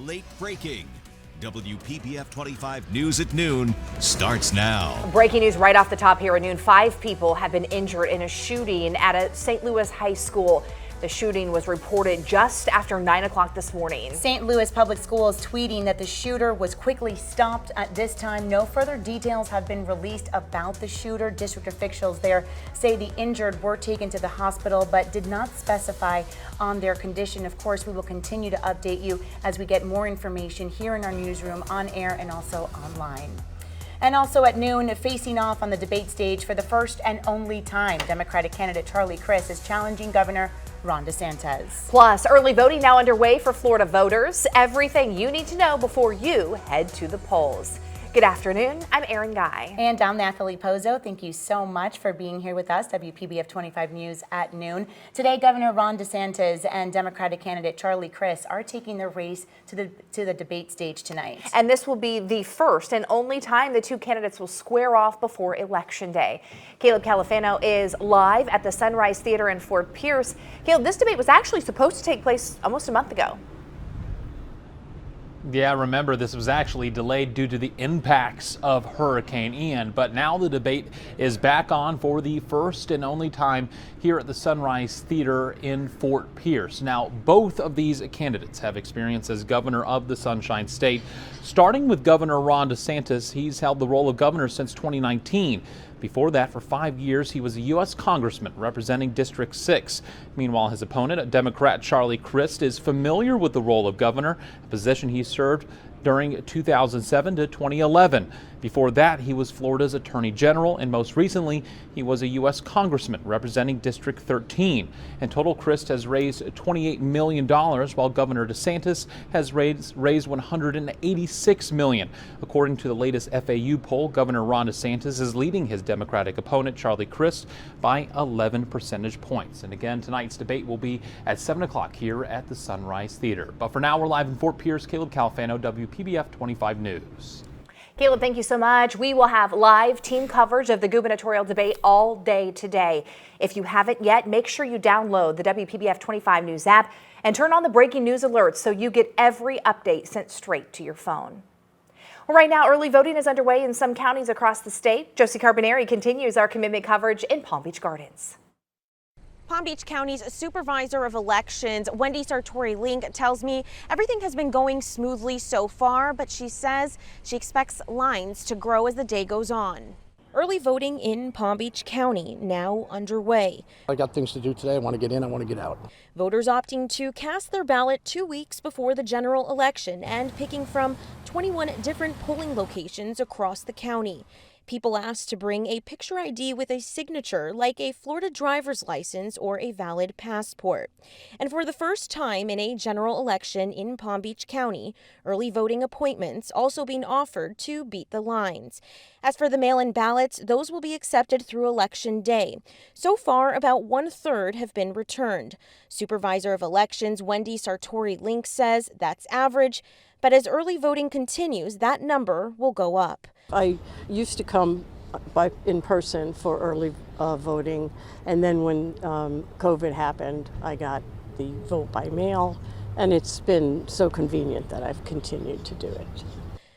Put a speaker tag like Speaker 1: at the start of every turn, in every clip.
Speaker 1: Late breaking. WPBF 25 News at noon starts now.
Speaker 2: Breaking news right off the top here at noon. 5 people have been injured in a shooting at a St. Louis high school. The shooting was reported just after 9 o'clock this morning.
Speaker 3: St. Louis Public Schools tweeting that the shooter was quickly stopped. At this time, no further details have been released about the shooter. District officials there say the injured were taken to the hospital but did not specify on their condition. Of course, we will continue to update you as we get more information here in our newsroom, on air, and also online. And also at noon, facing off on the debate stage for the first and only time, Democratic candidate Charlie Crist is challenging Governor Ron DeSantis.
Speaker 2: Plus, early voting now underway for Florida voters. Everything you need to know before you head to the polls. Good afternoon. I'm Erin Guy.
Speaker 3: And I'm Natalie Pozo. Thank you so much for being here with us. WPBF 25 News at noon. Today, Governor Ron DeSantis and Democratic candidate Charlie Crist are taking the race to the debate stage tonight.
Speaker 2: And this will be the first and only time the two candidates will square off before Election Day. Caleb Califano is live at the Sunrise Theater in Fort Pierce. Caleb, this debate was actually supposed to take place almost a month ago.
Speaker 4: Yeah, remember, this was actually delayed due to the impacts of Hurricane Ian, but now the debate is back on for the first and only time here at the Sunrise Theater in Fort Pierce. Now, both of these candidates have experience as governor of the Sunshine State. Starting with Governor Ron DeSantis, he's held the role of governor since 2019. Before that, for 5 years, he was a U.S. congressman representing District 6. Meanwhile, his opponent, Democrat Charlie Crist, is familiar with the role of governor, a position he served during 2007 to 2011. Before that, he was Florida's Attorney General, and most recently, he was a U.S. congressman representing District 13. In total, Crist has raised $28 million, while Governor DeSantis has raised $186 million. According to the latest FAU poll, Governor Ron DeSantis is leading his Democratic opponent, Charlie Crist, by 11 percentage points. And again, tonight's debate will be at 7 o'clock here at the Sunrise Theater. But for now, we're live in Fort Pierce. Caleb Califano, WPBF 25 News.
Speaker 2: Caleb, thank you so much. We will have live team coverage of the gubernatorial debate all day today. If you haven't yet, make sure you download the WPBF 25 News app and turn on the breaking news alerts so you get every update sent straight to your phone. Well, right now, early voting is underway in some counties across the state. Josie Carbonari continues our commitment coverage in Palm Beach Gardens.
Speaker 5: Palm Beach County's Supervisor of Elections, Wendy Sartori Link, tells me everything has been going smoothly so far, but she says she expects lines to grow as the day goes on. Early voting in Palm Beach County now underway.
Speaker 6: I got things to do today. I want to get in, I want to get out.
Speaker 5: Voters opting to cast their ballot 2 weeks before the general election and picking from 21 different polling locations across the county. People asked to bring a picture ID with a signature like a Florida driver's license or a valid passport. And for the first time in a general election in Palm Beach County, early voting appointments also being offered to beat the lines. As for the mail-in ballots, those will be accepted through Election Day. So far, about 1/3 have been returned. Supervisor of Elections Wendy Sartori Link says that's average, but as early voting continues, that number will go up.
Speaker 7: I used to come in person for early voting, and then when COVID happened, I got the vote by mail, and it's been so convenient that I've continued to do it.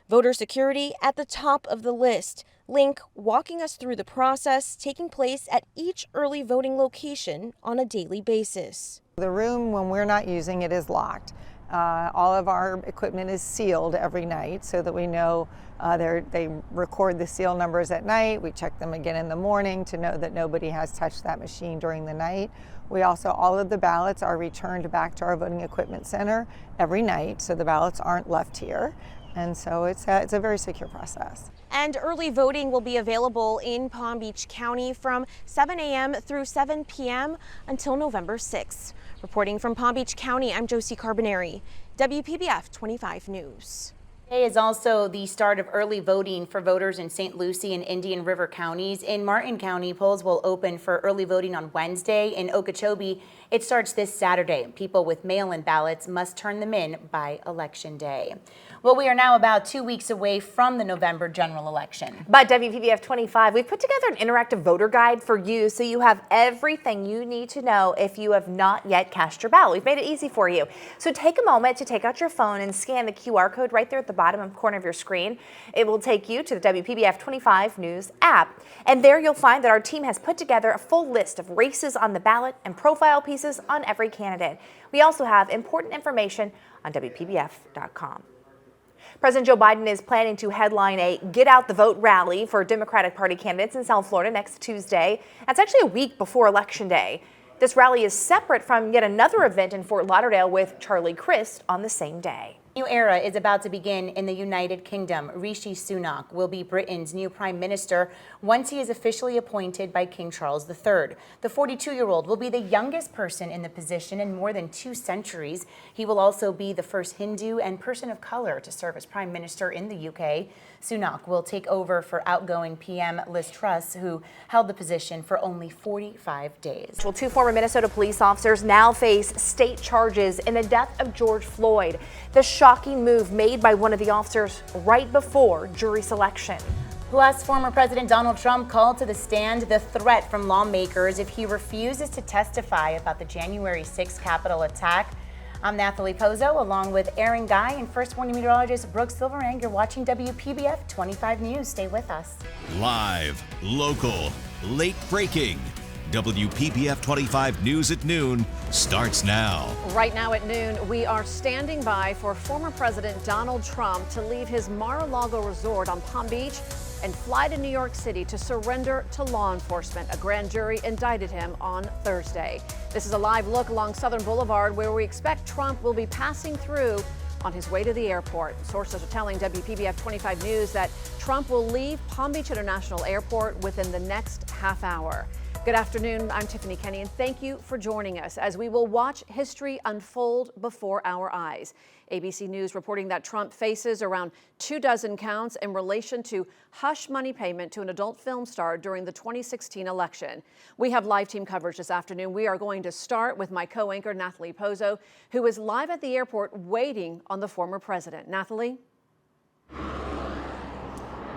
Speaker 5: Voter security at the top of the list. Link walking us through the process taking place at each early voting location on a daily basis.
Speaker 8: The room, when we're not using it, is locked. All of our equipment is sealed every night so that we know they record the seal numbers at night. We check them again in the morning to know that nobody has touched that machine during the night. We also, all of the ballots are returned back to our voting equipment center every night, so the ballots aren't left here. And so it's a very secure process.
Speaker 5: And early voting will be available in Palm Beach County from 7 a.m. through 7 p.m. until November 6th. Reporting from Palm Beach County, I'm Josie Carbonari, WPBF 25 News.
Speaker 3: Today is also the start of early voting for voters in St. Lucie and Indian River counties. In Martin County, polls will open for early voting on Wednesday. In Okeechobee It starts this Saturday. People with mail-in ballots must turn them in by Election Day. Well, we are now about 2 weeks away from the November general election.
Speaker 2: But WPBF 25, we've put together an interactive voter guide for you so you have everything you need to know if you have not yet cast your ballot. We've made it easy for you. So take a moment to take out your phone and scan the QR code right there at the bottom corner of your screen. It will take you to the WPBF 25 News app. And there you'll find that our team has put together a full list of races on the ballot and profile pieces on every candidate. We also have important information on WPBF.com. President Joe Biden is planning to headline a Get Out the Vote rally for Democratic Party candidates in South Florida next Tuesday. That's actually a week before Election Day. This rally is separate from yet another event in Fort Lauderdale with Charlie Crist on the same day.
Speaker 3: A new era is about to begin in the United Kingdom. Rishi Sunak will be Britain's new prime minister once he is officially appointed by King Charles III. The 42-year-old will be the youngest person in the position in more than 2 centuries. He will also be the first Hindu and person of color to serve as prime minister in the UK. Sunak will take over for outgoing PM Liz Truss, who held the position for only 45 days.
Speaker 2: Well, 2 former Minnesota police officers now face state charges in the death of George Floyd. The shocking move made by one of the officers right before jury selection.
Speaker 3: Plus, former President Donald Trump called to the stand the threat from lawmakers if he refuses to testify about the January 6th Capitol attack. I'm Nathalie Pozo, along with Aaron Guy and First Warning meteorologist Brooke Silverang. You're watching WPBF 25 News. Stay with us.
Speaker 1: Live, local, late breaking. WPBF 25 News at noon starts now.
Speaker 9: Right now at noon, we are standing by for former President Donald Trump to leave his Mar-a-Lago resort on Palm Beach and fly to New York City to surrender to law enforcement. A grand jury indicted him on Thursday. This is a live look along Southern Boulevard where we expect Trump will be passing through on his way to the airport. Sources are telling WPBF 25 News that Trump will leave Palm Beach International Airport within the next half hour. Good afternoon, I'm Tiffany Kenny, and thank you for joining us as we will watch history unfold before our eyes. ABC News reporting that Trump faces around 24 counts in relation to hush money payment to an adult film star during the 2016 election. We have live team coverage this afternoon. We are going to start with my co-anchor, Nathalie Pozo, who is live at the airport waiting on the former president. Nathalie?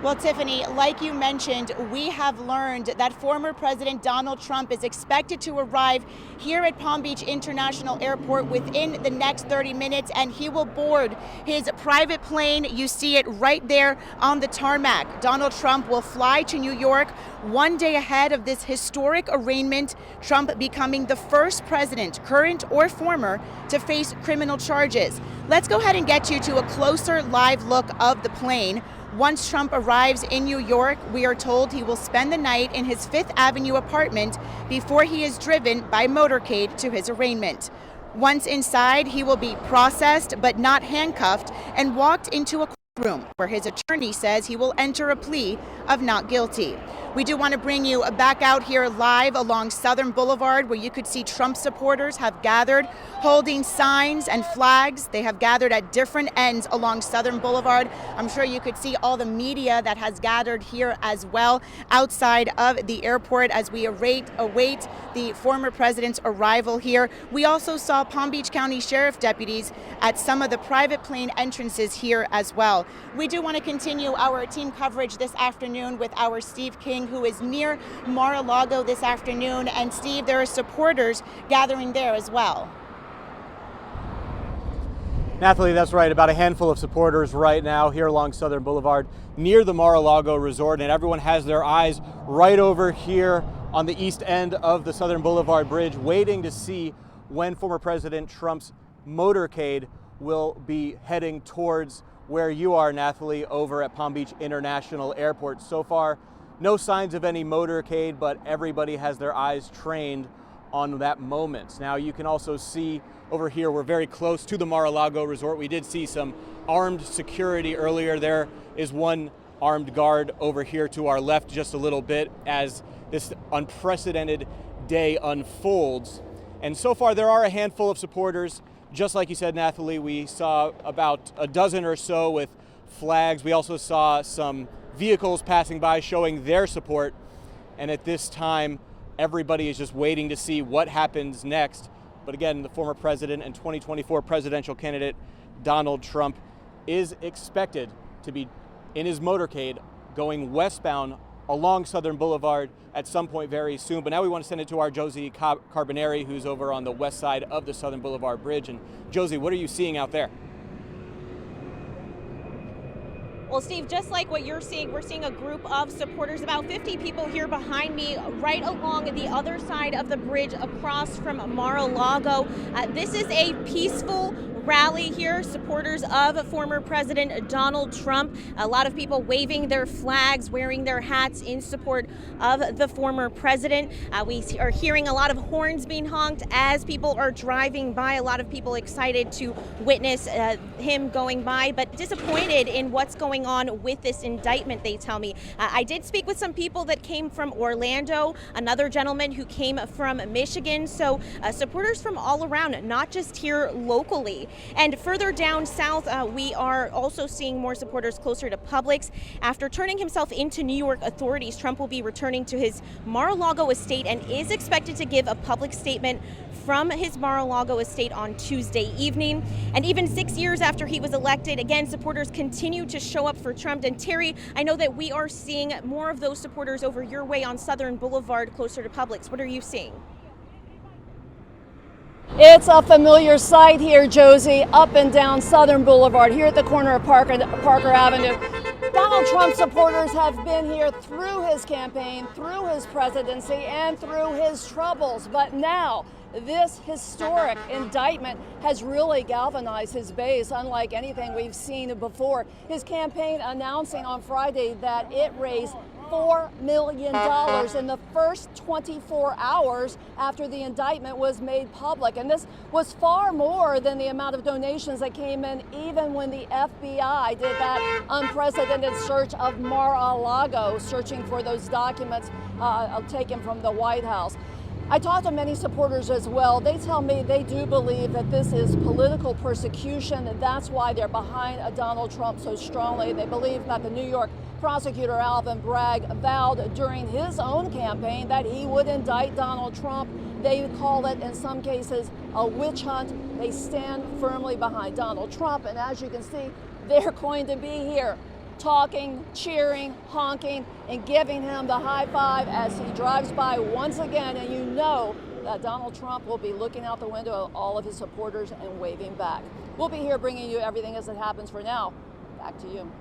Speaker 10: Well, Tiffany, like you mentioned, we have learned that former President Donald Trump is expected to arrive here at Palm Beach International Airport within the next 30 minutes, and he will board his private plane. You see it right there on the tarmac. Donald Trump will fly to New York one day ahead of this historic arraignment, Trump becoming the first president, current or former, to face criminal charges. Let's go ahead and get you to a closer live look of the plane. Once Trump arrives in New York, we are told he will spend the night in his Fifth Avenue apartment before he is driven by motorcade to his arraignment. Once inside, he will be processed but not handcuffed and walked into a courtroom where his attorney says he will enter a plea of not guilty. We do want to bring you back out here live along Southern Boulevard where you could see Trump supporters have gathered holding signs and flags. They have gathered at different ends along Southern Boulevard. I'm sure you could see all the media that has gathered here as well outside of the airport as we await the former president's arrival here. We also saw Palm Beach County Sheriff deputies at some of the private plane entrances here as well. We do want to continue our team coverage this afternoon with our Steve King, who is near Mar-a-Lago this afternoon. And Steve, there are supporters gathering there as well.
Speaker 11: Nathalie, that's right. About a handful of supporters right now here along Southern Boulevard near the Mar-a-Lago resort, and everyone has their eyes right over here on the east end of the Southern Boulevard Bridge, waiting to see when former President Trump's motorcade will be heading towards where you are, Nathalie, over at Palm Beach International Airport. So far, no signs of any motorcade, but everybody has their eyes trained on that moment. Now you can also see over here, we're very close to the Mar-a-Lago resort. We did see some armed security earlier. There is one armed guard over here to our left just a little bit as this unprecedented day unfolds. And so far there are a handful of supporters. Just like you said, Nathalie, we saw about a dozen or so with flags. We also saw some vehicles passing by showing their support. And at this time, everybody is just waiting to see what happens next But again, the former president and 2024 presidential candidate Donald Trump is expected to be in his motorcade going westbound along Southern Boulevard at some point very soon. But now we want to send it to our Josie Carbonari, who's over on the west side of the Southern Boulevard Bridge. And Josie, what are you seeing out there?
Speaker 12: Well, Steve, just like what you're seeing, we're seeing a group of supporters, about 50 people here behind me, right along the other side of the bridge across from Mar-a-Lago. This is a peaceful rally here, supporters of former President Donald Trump. A lot of people waving their flags, wearing their hats in support of the former president. We are hearing a lot of horns being honked as people are driving by. A lot of people excited to witness him going by, but disappointed in what's going on with this indictment, they tell me. I did speak with some people that came from Orlando, another gentleman who came from Michigan. So supporters from all around, not just here locally. And further down south, we are also seeing more supporters closer to Publix. After turning himself into New York authorities, Trump will be returning to his Mar-a-Lago estate and is expected to give a public statement from his Mar-a-Lago estate on Tuesday evening. And even 6 years after he was elected, again, supporters continue to show up for Trump. And Terry, I know that we are seeing more of those supporters over your way on Southern Boulevard closer to Publix. What are you seeing?
Speaker 13: It's a familiar sight here, Josie, up and down Southern Boulevard, here at the corner of Parker Avenue. Donald Trump supporters have been here through his campaign, through his presidency, and through his troubles. But now, this historic indictment has really galvanized his base, unlike anything we've seen before. His campaign announcing on Friday that it raised $4 million in the first 24 hours after the indictment was made public. And this was far more than the amount of donations that came in even when the FBI did that unprecedented search of Mar-a-Lago, searching for those documents taken from the White House. I talked to many supporters as well. They tell me they do believe that this is political persecution, and that's why they're behind Donald Trump so strongly. They believe that the New York prosecutor Alvin Bragg vowed during his own campaign that he would indict Donald Trump. They call it, in some cases, a witch hunt. They stand firmly behind Donald Trump, and as you can see, they're going to be here talking, cheering, honking, and giving him the high five as he drives by once again. And you know that Donald Trump will be looking out the window at all of his supporters and waving back. We'll be here bringing you everything as it happens. For now, back to you.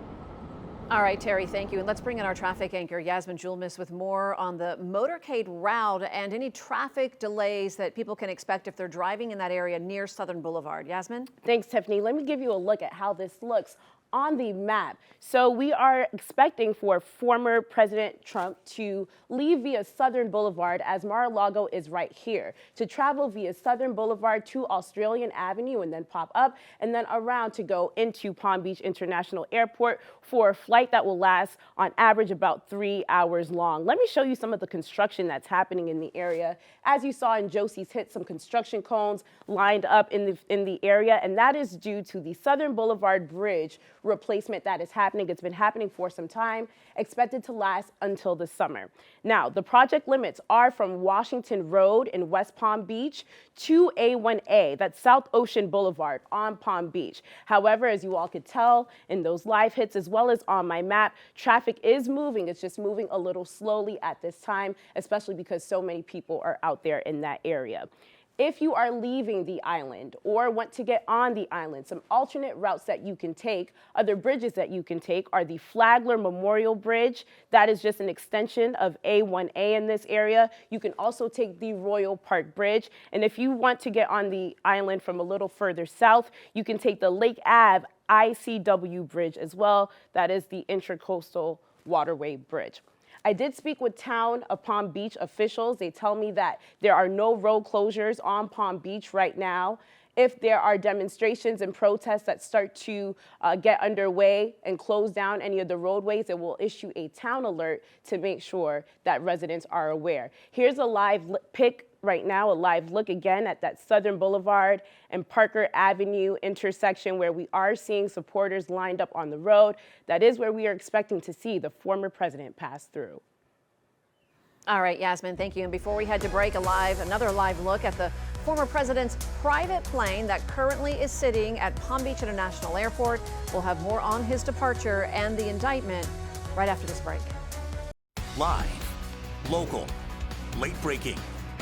Speaker 9: All right, Terry, thank you. And let's bring in our traffic anchor, Yasmin Julmis, with more on the motorcade route and any traffic delays that people can expect if they're driving in that area near Southern Boulevard. Yasmin?
Speaker 14: Thanks, Tiffany. Let me give you a look at how this looks on the map. So we are expecting for former President Trump to leave via Southern Boulevard, as Mar-a-Lago is right here, to travel via Southern Boulevard to Australian Avenue and then pop up and then around to go into Palm Beach International Airport for a flight that will last on average about 3 hours long. Let me show you some of the construction that's happening in the area. As you saw in Josie's hit, some construction cones lined up in the area, and that is due to the Southern Boulevard Bridge replacement that is happening. It's been happening for some time, expected to last until the summer. Now, the project limits are from Washington Road in West Palm Beach to A1A, that's South Ocean Boulevard on Palm Beach. However, as you all could tell in those live hits as well as on my map, traffic is moving. It's just moving a little slowly at this time, especially because so many people are out there in that area. If you are leaving the island or want to get on the island, some alternate routes that you can take, other bridges that you can take are the Flagler Memorial Bridge. That is just an extension of A1A in this area. You can also take the Royal Park Bridge. And if you want to get on the island from a little further south, you can take the Lake Ave ICW Bridge as well. That is the Intracoastal Waterway Bridge. I did speak with Town of Palm Beach officials. They tell me that there are no road closures on Palm Beach right now. If there are demonstrations and protests that start to get underway and close down any of the roadways, it will issue a town alert to make sure that residents are aware. Here's a live pic right now, a live look again at that Southern Boulevard and Parker Avenue intersection where we are seeing supporters lined up on the road. That is where we are expecting to see the former president pass through.
Speaker 9: All right, Yasmin, thank you. And before we head to break, another live look at the former president's private plane that currently is sitting at Palm Beach International Airport. We'll have more on his departure and the indictment right after this break.
Speaker 15: Live, local, late breaking.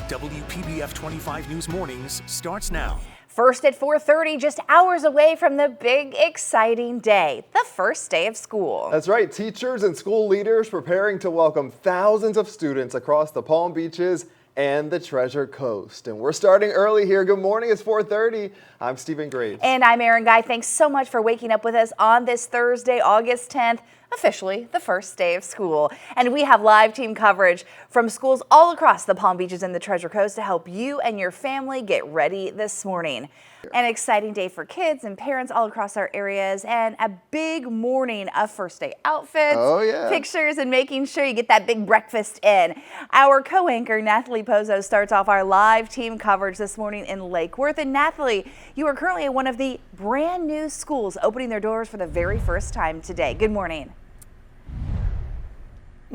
Speaker 15: WPBF 25 News Mornings starts now.
Speaker 2: First at 4:30, just hours away from the big, exciting day, the first day of school.
Speaker 16: That's right. Teachers and school leaders preparing to welcome thousands of students across the Palm Beaches and the Treasure Coast. And we're starting early here. Good morning. It's 4:30. I'm Stephen Graves.
Speaker 2: And I'm Erin Guy. Thanks so much for waking up with us on this Thursday, August 10th. Officially the first day of school. And we have live team coverage from schools all across the Palm Beaches and the Treasure Coast to help you and your family get ready this morning. An exciting day for kids and parents all across our areas, and a big morning of first day outfits, pictures, and making sure you get that big breakfast in. Our co-anchor Nathalie Pozo starts off our live team coverage this morning in Lake Worth. And Nathalie, you are currently at one of the brand new schools opening their doors for the very first time today. Good morning.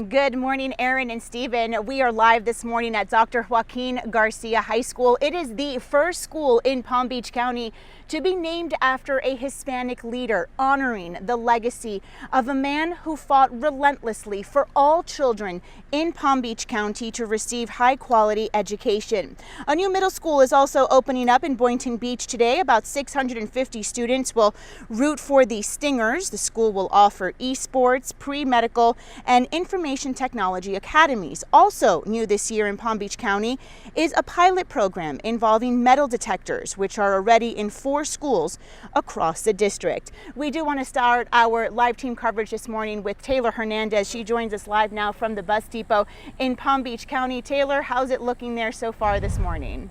Speaker 10: Good morning, Erin and Stephen. We are live this morning at Dr. Joaquin Garcia High School. It is the first school in Palm Beach County to be named after a Hispanic leader, honoring the legacy of a man who fought relentlessly for all children in Palm Beach County to receive high-quality education. A new middle school is also opening up in Boynton Beach today. About 650 students will root for the Stingers. The school will offer esports, pre-medical, and information technology academies. Also new this year in Palm Beach County is a pilot program involving metal detectors, which are already in 4 schools across the district. We do want to start our live team coverage this morning with Taylor Hernandez. She joins us live now from the bus depot in Palm Beach County. Taylor, how's it looking there so far this morning?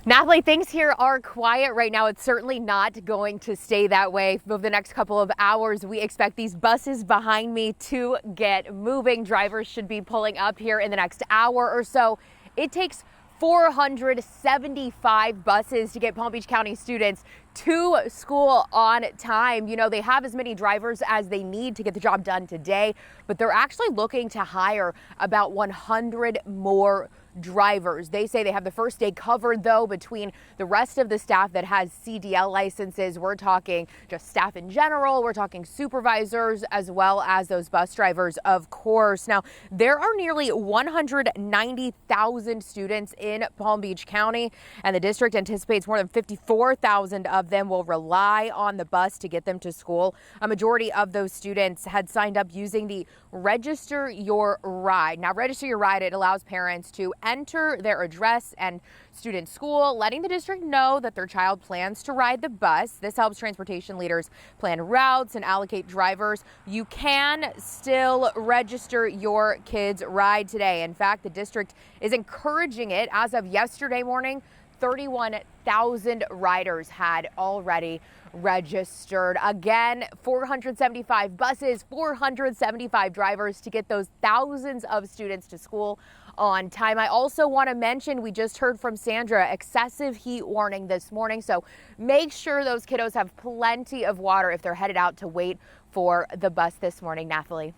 Speaker 17: Nathalie, things here are quiet right now. It's certainly not going to stay that way over the next couple of hours. We expect these buses behind me to get moving. Drivers should be pulling up here in the next hour or so. It takes 475 buses to get Palm Beach County students to school on time. You know, they have as many drivers as they need to get the job done today, but they're actually looking to hire about 100 more drivers. They say they have the first day covered, though, between the rest of the staff that has CDL licenses. We're talking just staff in general. We're talking supervisors as well as those bus drivers, of course. Now, there are nearly 190,000 students in Palm Beach County, and the district anticipates more than 54,000 of them will rely on the bus to get them to school. A majority of those students had signed up using the Register Your Ride. Now, Register Your Ride, it allows parents to enter their address and student school, letting the district know that their child plans to ride the bus. This helps transportation leaders plan routes and allocate drivers. You can still register your kid's ride today. In fact, the district is encouraging it. As of yesterday morning, 31,000 riders had already registered. Again, 475 buses, 475 drivers to get those thousands of students to school on time. I also want to mention, we just heard from Sandra, excessive heat warning this morning. So make sure those kiddos have plenty of water if they're headed out to wait for the bus this morning. Nathalie.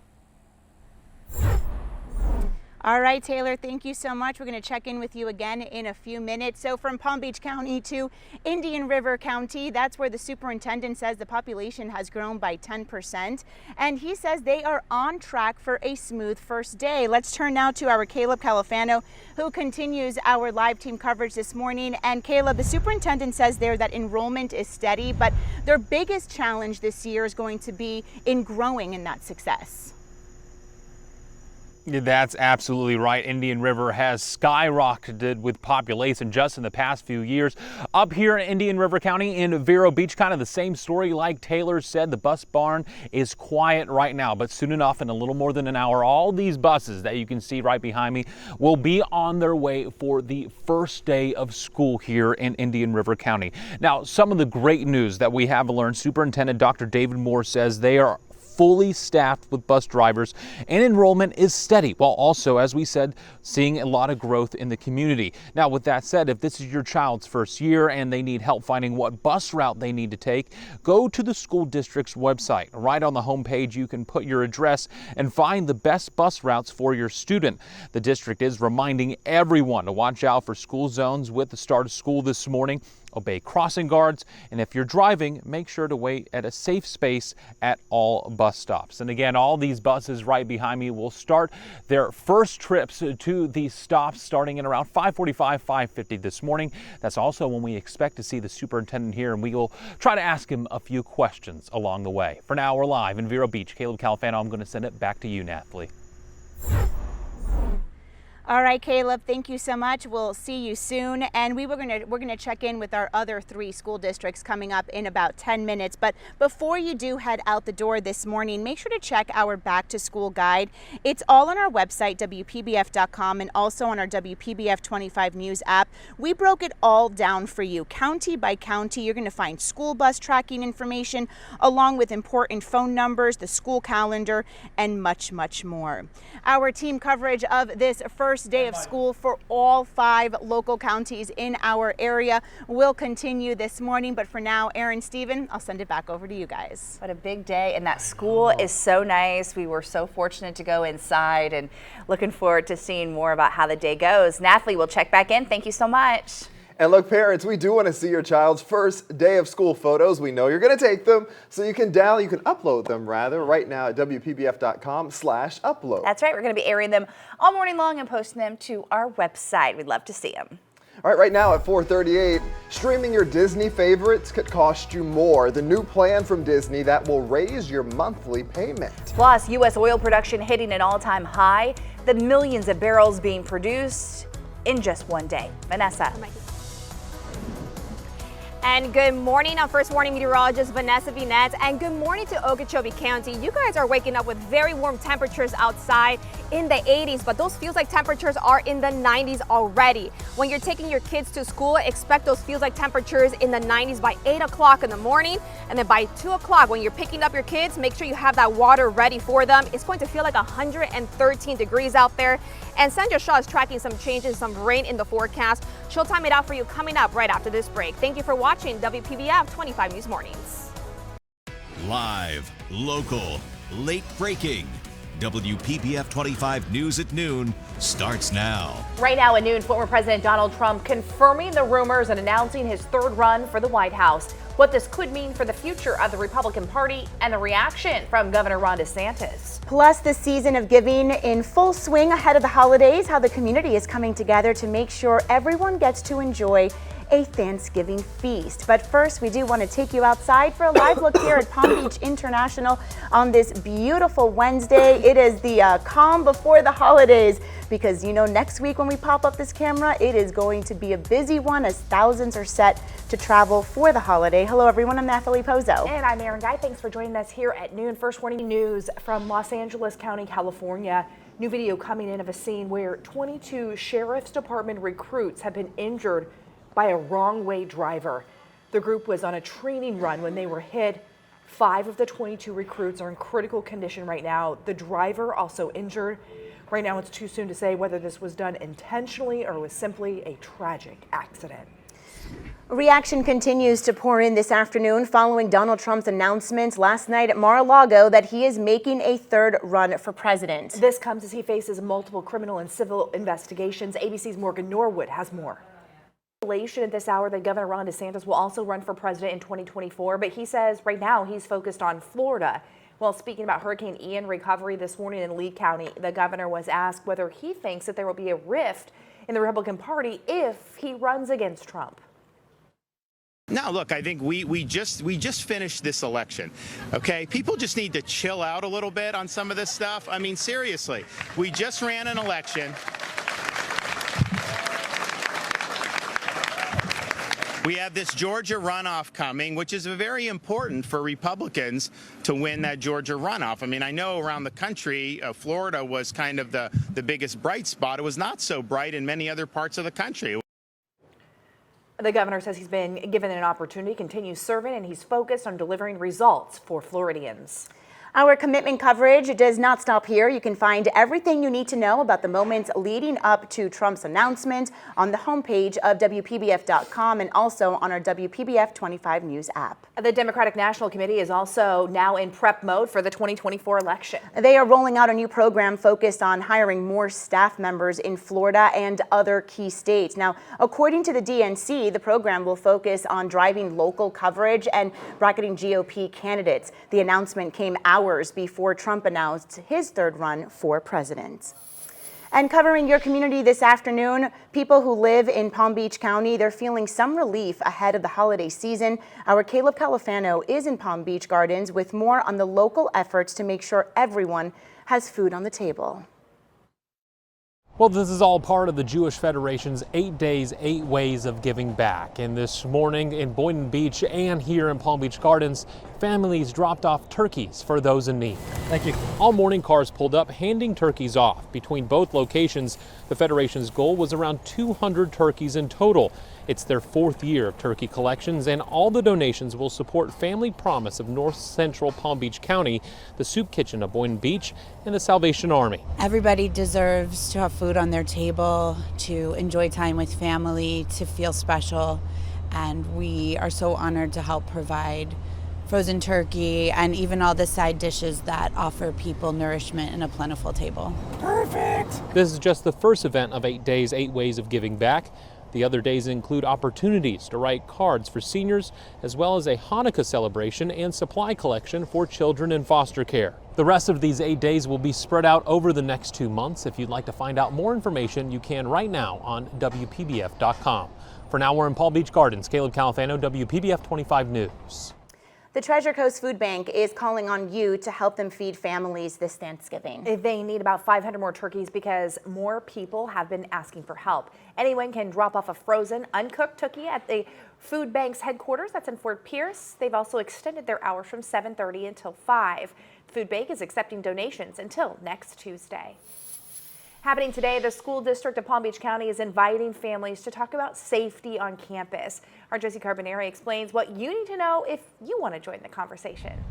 Speaker 10: All right, Taylor, thank you so much. We're going to check in with you again in a few minutes. So from Palm Beach County to Indian River County, that's where the superintendent says the population has grown by 10%. And he says they are on track for a smooth first day. Let's turn now to our Caleb Califano, who continues our live team coverage this morning. And Caleb, the superintendent says there that enrollment is steady, but their biggest challenge this year is going to be in growing in that success.
Speaker 4: That's absolutely right. Indian River has skyrocketed with population just in the past few years. Up here in Indian River County in Vero Beach, kind of the same story like Taylor said. The bus barn is quiet right now, but soon enough, in a little more than an hour, all these buses that you can see right behind me will be on their way for the first day of school here in Indian River County. Now, some of the great news that we have learned, Superintendent Dr. David Moore says they are fully staffed with bus drivers, and enrollment is steady, while also, as we said, seeing a lot of growth in the community. Now, with that said, if this is your child's first year and they need help finding what bus route they need to take, go to the school district's website. Right on the homepage, you can put your address and find the best bus routes for your student. The district is reminding everyone to watch out for school zones with the start of school this morning. Obey crossing guards, and if you're driving, make sure to wait at a safe space at all bus stops. And again, all these buses right behind me will start their first trips to these stops starting in around 5:45, 5:50 this morning. That's also when we expect to see the superintendent here, and we will try to ask him a few questions along the way. For now, we're live in Vero Beach. Caleb Califano, I'm going to send it back to you, Nathalie.
Speaker 10: All right, Caleb, thank you so much. We'll see you soon. And we're gonna check in with our other 3 school districts coming up in about 10 minutes. But before you do head out the door this morning, make sure to check our back to school guide. It's all on our website, WPBF.com, and also on our WPBF 25 News app. We broke it all down for you, county by county. You're gonna find school bus tracking information, along with important phone numbers, the school calendar, and much, much more. Our team coverage of this first day of school for all 5 local counties in our area will continue this morning. But for now, Aaron, Steven, I'll send it back over to you guys.
Speaker 2: What a big day, and that school is so nice. We were so fortunate to go inside, and looking forward to seeing more about how the day goes. Nathalie, we'll check back in. Thank you so much.
Speaker 16: And look, parents, we do want to see your child's first day of school photos. We know you're going to take them, so you can upload them right now at WPBF.com/upload.
Speaker 2: That's right. We're going to be airing them all morning long and posting them to our website. We'd love to see them.
Speaker 16: All right now at 4:38, streaming your Disney favorites could cost you more. The new plan from Disney that will raise your monthly payment.
Speaker 2: Plus, U.S. oil production hitting an all-time high. The millions of barrels being produced in just one day. Vanessa.
Speaker 18: And good morning. I'm First Warning meteorologist Vanessa Vinette, and good morning to Okeechobee County. You guys are waking up with very warm temperatures outside in the 80s, but those feels like temperatures are in the 90s already. When you're taking your kids to school, expect those feels like temperatures in the 90s by 8 o'clock in the morning, and then by 2 o'clock when you're picking up your kids, make sure you have that water ready for them. It's going to feel like 113 degrees out there. And Sandra Shaw is tracking some changes, some rain in the forecast. She'll time it out for you coming up right after this break. Thank you for watching WPBF 25 News Mornings.
Speaker 1: Live, local, late breaking. WPBF 25 News at noon starts now.
Speaker 2: Right now at noon, former President Donald Trump confirming the rumors and announcing his 3rd run for the White House. What this could mean for the future of the Republican Party and the reaction from Governor Ron DeSantis.
Speaker 10: Plus, the season of giving in full swing ahead of the holidays, how the community is coming together to make sure everyone gets to enjoy a Thanksgiving feast. But first, we do want to take you outside for a live look here at Palm Beach International on this beautiful Wednesday. It is the calm before the holidays, because you know next week when we pop up this camera, it is going to be a busy one as thousands are set to travel for the holiday. Hello everyone, I'm Nathalie Pozo.
Speaker 2: And I'm Erin Guy. Thanks for joining us here at noon. First Warning news from Los Angeles County, California. New video coming in of a scene where 22 Sheriff's Department recruits have been injured by a wrong-way driver. The group was on a training run when they were hit. 5 of the 22 recruits are in critical condition right now. The driver also injured. Right now, it's too soon to say whether this was done intentionally or was simply a tragic accident.
Speaker 10: Reaction continues to pour in this afternoon following Donald Trump's announcement last night at Mar-a-Lago that he is making a 3rd run for president.
Speaker 2: This comes as he faces multiple criminal and civil investigations. ABC's Morgan Norwood has more. At this hour that Governor Ron DeSantis will also run for president in 2024, but he says right now he's focused on Florida. Well, speaking about Hurricane Ian recovery this morning in Lee County, the governor was asked whether he thinks that there will be a rift in the Republican Party if he runs against Trump.
Speaker 19: No, look, I think we just finished this election. Okay, people just need to chill out a little bit on some of this stuff. I mean, seriously, we just ran an election. We have this Georgia runoff coming, which is very important for Republicans to win that Georgia runoff. I mean, I know around the country, Florida was kind of the biggest bright spot. It was not so bright in many other parts of the country.
Speaker 2: The governor says he's been given an opportunity to continue serving, and he's focused on delivering results for Floridians.
Speaker 3: Our commitment coverage does not stop here. You can find everything you need to know about the moments leading up to Trump's announcement on the homepage of WPBF.com and also on our WPBF 25 News app.
Speaker 2: The Democratic National Committee is also now in prep mode for the 2024 election.
Speaker 3: They are rolling out a new program focused on hiring more staff members in Florida and other key states. Now, according to the DNC, the program will focus on driving local coverage and bracketing GOP candidates. The announcement came hours before Trump announced his third run for president. And covering your community this afternoon, people who live in Palm Beach County, they're feeling some relief ahead of the holiday season. Our Caleb Califano is in Palm Beach Gardens with more on the local efforts to make sure everyone has food on the table.
Speaker 4: Well, this is all part of the Jewish Federation's 8 Days, 8 Ways of Giving Back. And this morning in Boynton Beach and here in Palm Beach Gardens, families dropped off turkeys for those in need. Thank you. All morning cars pulled up handing turkeys off. Between both locations, the Federation's goal was around 200 turkeys in total. It's their 4th year of turkey collections, and all the donations will support Family Promise of North Central Palm Beach County, the Soup Kitchen of Boynton Beach, and the Salvation Army.
Speaker 20: Everybody deserves to have food on their table, to enjoy time with family, to feel special, and we are so honored to help provide frozen turkey and even all the side dishes that offer people nourishment and a plentiful table.
Speaker 4: Perfect! This is just the first event of 8 Days, 8 Ways of Giving Back. The other days include opportunities to write cards for seniors, as well as a Hanukkah celebration and supply collection for children in foster care. The rest of these 8 days will be spread out over the next 2 months. If you'd like to find out more information, you can right now on WPBF.com. For now, we're in Palm Beach Gardens. Caleb Califano, WPBF 25 News.
Speaker 3: The Treasure Coast Food Bank is calling on you to help them feed families this Thanksgiving.
Speaker 2: They need about 500 more turkeys because more people have been asking for help. Anyone can drop off a frozen, uncooked turkey at the food bank's headquarters. That's in Fort Pierce. They've also extended their hours from 7:30 until 5. The food bank is accepting donations until next Tuesday. Happening today, the school district of Palm Beach County is inviting families to talk about safety on campus. Our Josie Carbonari explains what you need to know if you want to join the conversation.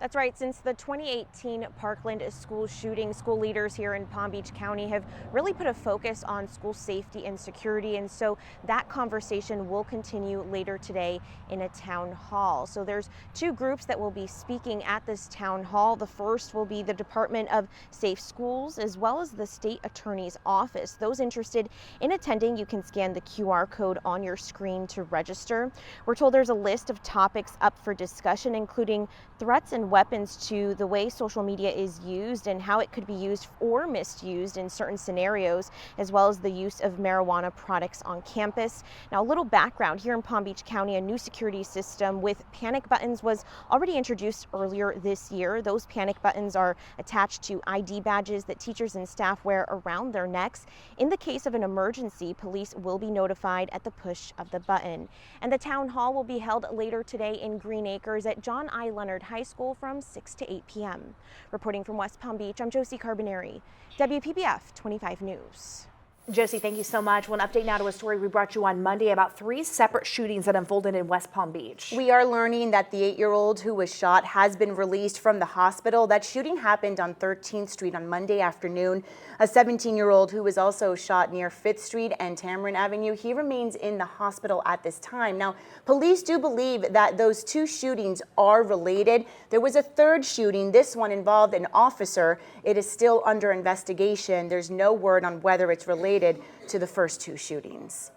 Speaker 5: That's right. Since the 2018 Parkland school shooting, school leaders here in Palm Beach County have really put a focus on school safety and security. And so that conversation will continue later today in a town hall. So there's 2 groups that will be speaking at this town hall. The first will be the Department of Safe Schools, as well as the State Attorney's Office. Those interested in attending, you can scan the QR code on your screen to register. We're told there's a list of topics up for discussion, including threats and weapons to the way social media is used and how it could be used or misused in certain scenarios, as well as the use of marijuana products on campus. Now, a little background here in Palm Beach County, a new security system with panic buttons was already introduced earlier this year. Those panic buttons are attached to ID badges that teachers and staff wear around their necks. In the case of an emergency, police will be notified at the push of the button. And the town hall will be held later today in Green Acres at John I. Leonard High School from 6 to 8 p.m. Reporting from West Palm Beach, I'm Josie Carbonari, WPBF 25 News.
Speaker 2: Josie, thank you so much. One update now to a story we brought you on Monday about 3 separate shootings that unfolded in West Palm Beach.
Speaker 3: We are learning that the 8-year-old who was shot has been released from the hospital. That shooting happened on 13th Street on Monday afternoon. A 17-year-old who was also shot near 5th Street and Tamarind Avenue, he remains in the hospital at this time. Now, police do believe that those 2 shootings are related. There was a 3rd shooting. This one involved an officer. It is still under investigation. There's no word on whether it's related to the first 2 shootings.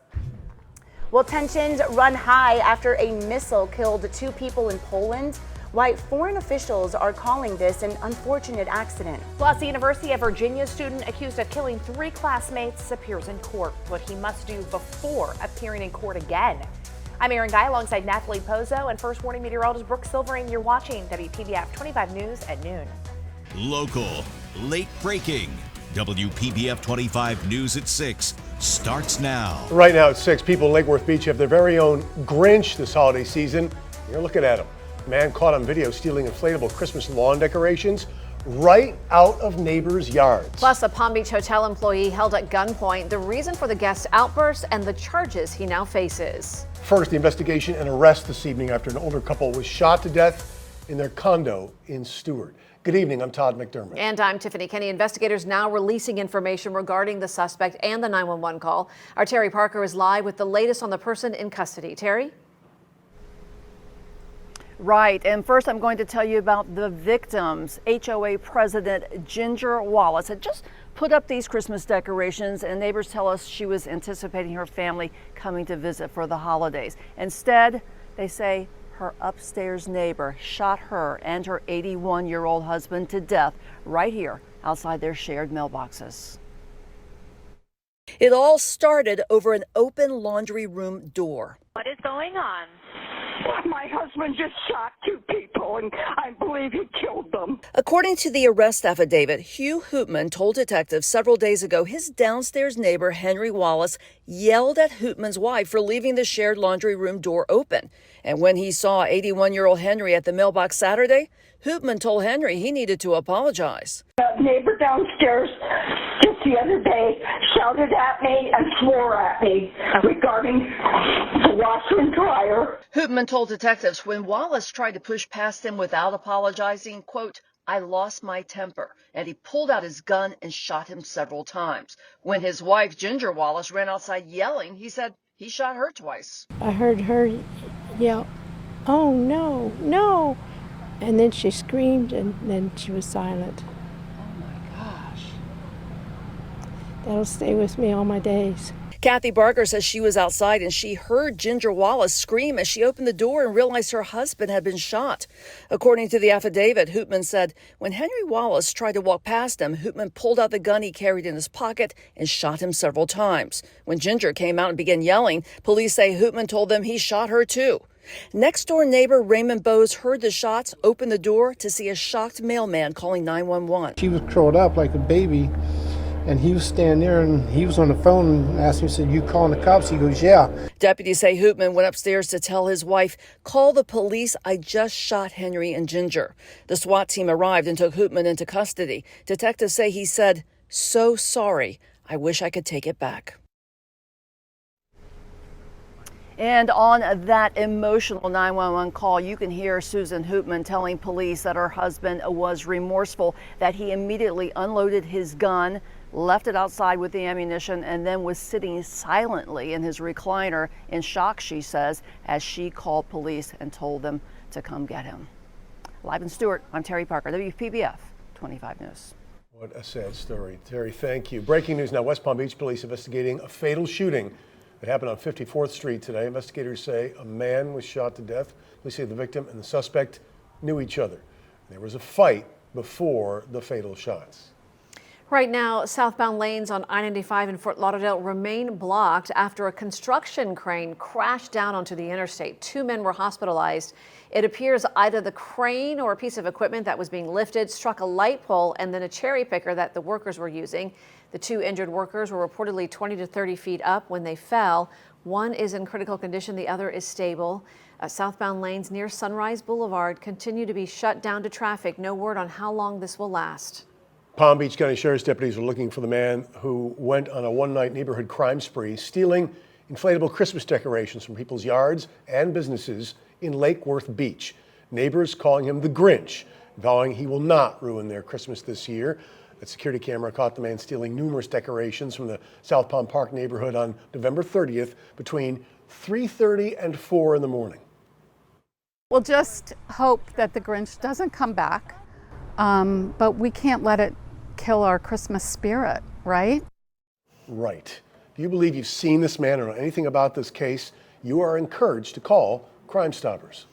Speaker 3: Well, tensions run high after a missile killed 2 people in Poland. Why foreign officials are calling this an unfortunate accident.
Speaker 2: Plus, the University of Virginia student accused of killing 3 classmates appears in court. What he must do before appearing in court again. I'm Erin Guy alongside Natalie Pozo and First Warning meteorologist Brooke Silvering. You're watching WPBF 25 News at noon.
Speaker 1: Local, late breaking. WPBF 25 News at 6 starts now.
Speaker 21: Right now at 6, people in Lake Worth Beach have their very own Grinch this holiday season. You're looking at him. Man caught on video stealing inflatable Christmas lawn decorations right out of neighbors' yards.
Speaker 9: Plus, a Palm Beach hotel employee held at gunpoint, the reason for the guest's outburst and the charges he now faces.
Speaker 21: First, the investigation and arrest this evening after an older couple was shot to death in their condo in Stewart. Good evening, I'm Todd McDermott.
Speaker 9: And I'm Tiffany Kenny. Investigators now releasing information regarding the suspect and the 911 call. Our Terry Parker is live with the latest on the person in custody. Terry?
Speaker 13: Right, and first I'm going to tell you about the victims. HOA President Ginger Wallace had just put up these Christmas decorations, and neighbors tell us she was anticipating her family coming to visit for the holidays. Instead, they say her upstairs neighbor shot her and her 81-year-old husband to death right here outside their shared mailboxes. It all started over an open laundry room door.
Speaker 6: What is going on? My husband just shot two people, and I believe he killed them.
Speaker 13: According to the arrest affidavit, Hugh Hoopman told detectives several days ago his downstairs neighbor, Henry Wallace, yelled at Hoopman's wife for leaving the shared laundry room door open. And when he saw 81-year-old Henry at the mailbox Saturday, Hoopman told Henry he needed to apologize.
Speaker 6: A neighbor downstairs just the other day shouted at me and swore at me regarding the washer and dryer.
Speaker 13: Hoopman told detectives when Wallace tried to push past him without apologizing, quote, "I lost my temper," and he pulled out his gun and shot him several times. When his wife, Ginger Wallace, ran outside yelling, he said he shot her twice.
Speaker 22: I heard her yell, "Oh, no, no." And then she screamed, and then she was silent.
Speaker 13: Oh, my gosh.
Speaker 22: That'll stay with me all my days.
Speaker 13: Kathy Barker says she was outside and she heard Ginger Wallace scream as she opened the door and realized her husband had been shot. According to the affidavit, Hoopman said when Henry Wallace tried to walk past him, Hoopman pulled out the gun he carried in his pocket and shot him several times. When Ginger came out and began yelling, police say Hoopman told them he shot her too. Next door neighbor Raymond Bowes heard the shots, opened the door to see a shocked mailman calling 911.
Speaker 23: She was curled up like a baby, and he was standing there, and he was on the phone and asked me, said, "You calling the cops?" He goes, "Yeah."
Speaker 13: Deputies say Hoopman went upstairs to tell his wife, "Call the police, I just shot Henry and Ginger." The SWAT team arrived and took Hoopman into custody. Detectives say he said, "So sorry, I wish I could take it back." And on that emotional 911 call, you can hear Susan Hoopman telling police that her husband was remorseful, that he immediately unloaded his gun, left it outside with the ammunition, and then was sitting silently in his recliner in shock, she says, as she called police and told them to come get him. Live in Stewart, I'm Terry Parker, WPBF 25 News.
Speaker 21: What a sad story. Terry, thank you. Breaking news now, West Palm Beach police investigating a fatal shooting that happened on 54th Street today. Investigators say a man was shot to death. Police say the victim and the suspect knew each other. There was a fight before the fatal shots.
Speaker 9: Right now, southbound lanes on I-95 in Fort Lauderdale remain blocked after a construction crane crashed down onto the interstate. 2 men were hospitalized. It appears either the crane or a piece of equipment that was being lifted struck a light pole and then a cherry picker that the workers were using. The 2 injured workers were reportedly 20 to 30 feet up when they fell. One is in critical condition, the other is stable. Southbound lanes near Sunrise Boulevard continue to be shut down to traffic. No word on how long this will last.
Speaker 21: Palm Beach County Sheriff's deputies are looking for the man who went on a one-night neighborhood crime spree, stealing inflatable Christmas decorations from people's yards and businesses in Lake Worth Beach. Neighbors calling him the Grinch, vowing he will not ruin their Christmas this year. A security camera caught the man stealing numerous decorations from the South Palm Park neighborhood on November 30th between 3:30 and 4 in the morning.
Speaker 24: We'll just hope that the Grinch doesn't come back, but we can't let it kill our Christmas spirit, right?
Speaker 21: Right. Do you believe you've seen this man or know anything about this case? You are encouraged to call Crime Stoppers.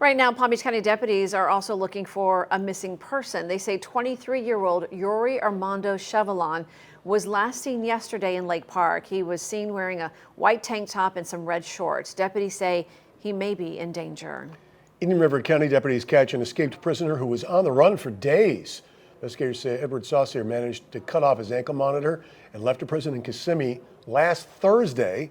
Speaker 9: Right now, Palm Beach County deputies are also looking for a missing person. They say 23-year-old Yuri Armando Chevalon was last seen yesterday in Lake Park. He was seen wearing a white tank top and some red shorts. Deputies say he may be in danger.
Speaker 21: Indian River County deputies catch an escaped prisoner who was on the run for days. Investigators say Edward Saucier managed to cut off his ankle monitor and left a prison in Kissimmee last Thursday.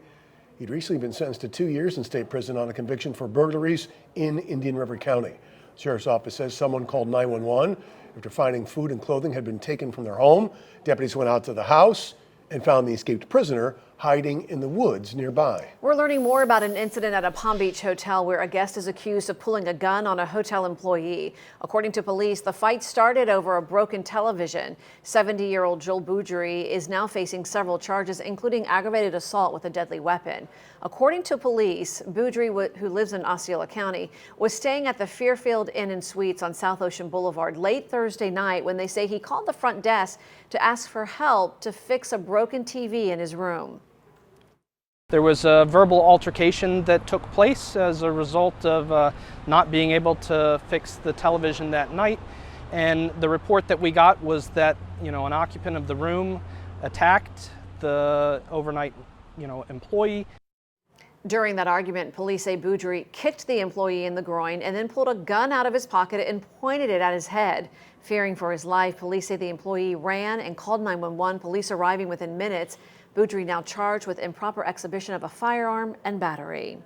Speaker 21: He'd recently been sentenced to 2 years in state prison on a conviction for burglaries in Indian River County. Sheriff's Office says someone called 911 after finding food and clothing had been taken from their home. Deputies went out to the house and found the escaped prisoner hiding in the woods nearby.
Speaker 9: We're learning more about an incident at a Palm Beach hotel where a guest is accused of pulling a gun on a hotel employee. According to police, the fight started over a broken television. 70-year-old Joel Boudry is now facing several charges, including aggravated assault with a deadly weapon. According to police, Boudry, who lives in Osceola County, was staying at the Fairfield Inn and Suites on South Ocean Boulevard late Thursday night when they say he called the front desk to ask for help to fix a broken TV in his room.
Speaker 7: There was a verbal altercation that took place as a result of not being able to fix the television that night. And the report that we got was that, an occupant of the room attacked the overnight, employee.
Speaker 9: During that argument, police say Boudry kicked the employee in the groin and then pulled a gun out of his pocket and pointed it at his head. Fearing for his life, police say the employee ran and called 911, police arriving within minutes. Boudry now charged with improper exhibition of a firearm and battery.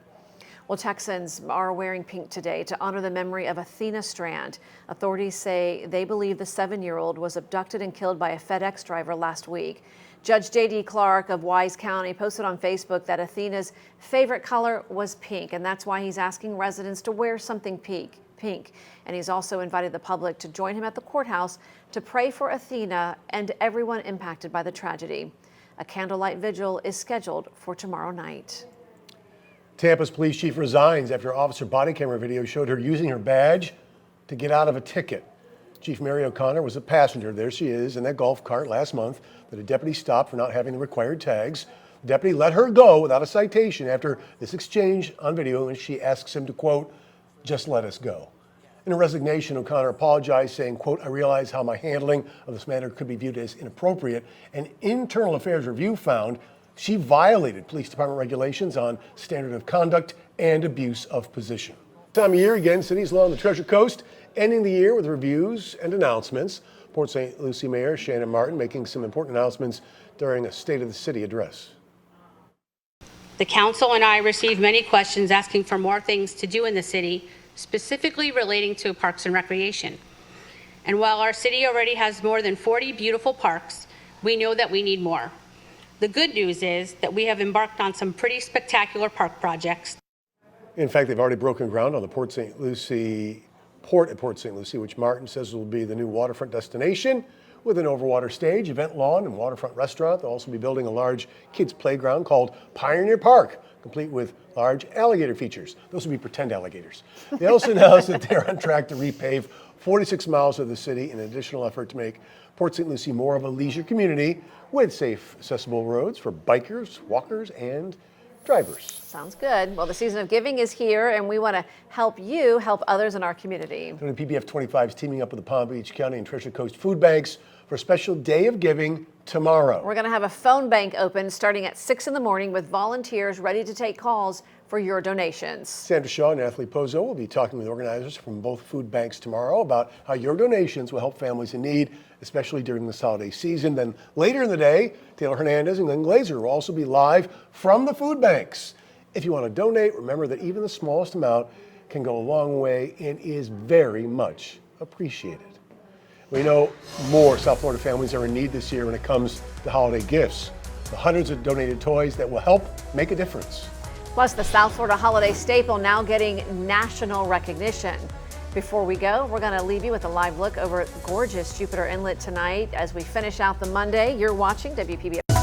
Speaker 9: Well, Texans are wearing pink today to honor the memory of Athena Strand. Authorities say they believe the 7-year-old was abducted and killed by a FedEx driver last week. Judge J.D. Clark of Wise County posted on Facebook that Athena's favorite color was pink, and that's why he's asking residents to wear something pink. And he's also invited the public to join him at the courthouse to pray for Athena and everyone impacted by the tragedy. A candlelight vigil is scheduled for tomorrow night.
Speaker 21: Tampa's police chief resigns after officer body camera video showed her using her badge to get out of a ticket. Chief Mary O'Connor was a passenger, there she is, in that golf cart last month that a deputy stopped for not having the required tags. The deputy let her go without a citation after this exchange on video, and she asks him to, quote, "just let us go." In a resignation, O'Connor apologized, saying, quote, "I realize how my handling of this matter could be viewed as inappropriate." An internal affairs review found she violated police department regulations on standard of conduct and abuse of position. Time of year again, cities along the Treasure Coast ending the year with reviews and announcements. Port St. Lucie Mayor Shannon Martin making some important announcements during a State of the City address.
Speaker 8: The council and I received many questions asking for more things to do in the city, specifically relating to parks and recreation. And while our city already has more than 40 beautiful parks, we know that we need more. The good news is that we have embarked on some pretty spectacular park projects.
Speaker 21: In fact, they've already broken ground on the Port at Port St. Lucie, which Martin says will be the new waterfront destination with an overwater stage, event lawn, and waterfront restaurant. They'll also be building a large kids playground called Pioneer Park, complete with large alligator features. Those will be pretend alligators. They also announced that they're on track to repave 46 miles of the city in an additional effort to make Port St. Lucie more of a leisure community with safe, accessible roads for bikers, walkers, and drivers.
Speaker 9: Sounds good. Well, the season of giving is here, and we want to help you help others in our community.
Speaker 21: WPBF 25 is teaming up with the Palm Beach County and Treasure Coast food banks for a special day of giving tomorrow.
Speaker 9: We're going to have a phone bank open starting at 6 in the morning with volunteers ready to take calls for your donations.
Speaker 21: Sandra Shaw and Natalie Pozo will be talking with organizers from both food banks tomorrow about how your donations will help families in need, especially during this holiday season. Then later in the day, Taylor Hernandez and Glenn Glazer will also be live from the food banks. If you want to donate, remember that even the smallest amount can go a long way and is very much appreciated. We know more South Florida families are in need this year when it comes to holiday gifts. The hundreds of donated toys that will help make a difference.
Speaker 9: Plus, the South Florida holiday staple now getting national recognition. Before we go, we're going to leave you with a live look over gorgeous Jupiter Inlet tonight as we finish out the Monday. You're watching WPBF.